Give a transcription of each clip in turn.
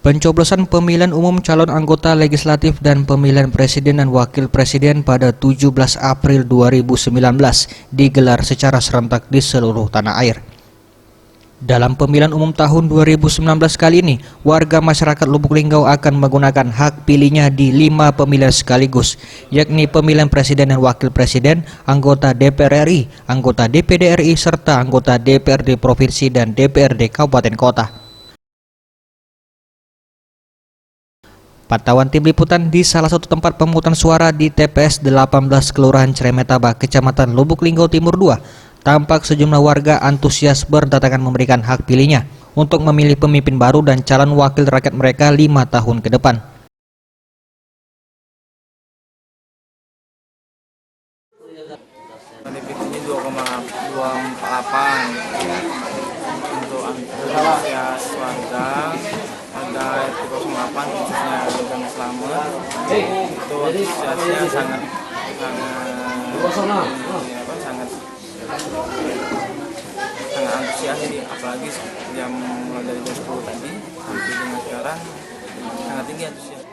Pencoblosan pemilihan umum calon anggota legislatif dan pemilihan presiden dan wakil presiden pada 17 April 2019 digelar secara serentak di seluruh tanah air. Dalam pemilihan umum tahun 2019 kali ini, warga masyarakat Lubuk Linggau akan menggunakan hak pilihnya di 5 pemilihan sekaligus, yakni pemilihan presiden dan wakil presiden, anggota DPR RI, anggota DPD RI, serta anggota DPRD Provinsi dan DPRD Kabupaten Kota. Pantauan tim liputan di salah satu tempat pemungutan suara di TPS 18 Kelurahan Ceremetaba, Kecamatan Lubuk Linggau Timur 2, tampak sejumlah warga antusias berdatangan memberikan hak pilihnya untuk memilih pemimpin baru dan calon wakil rakyat mereka 5 tahun ke depan. Ini 2,248 untuk antusias warga. Ada RT 08 khususnya Gang Slamet, itu antusiasnya sangat antusias sih, apalagi jam mulai dari jam 10 tadi sampai dengan sekarang sangat tinggi antusias.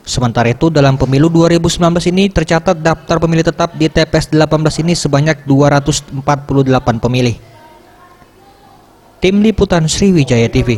Sementara itu, dalam pemilu 2019 ini tercatat daftar pemilih tetap di TPS 18 ini sebanyak 248 pemilih. Tim Liputan Sriwijaya TV.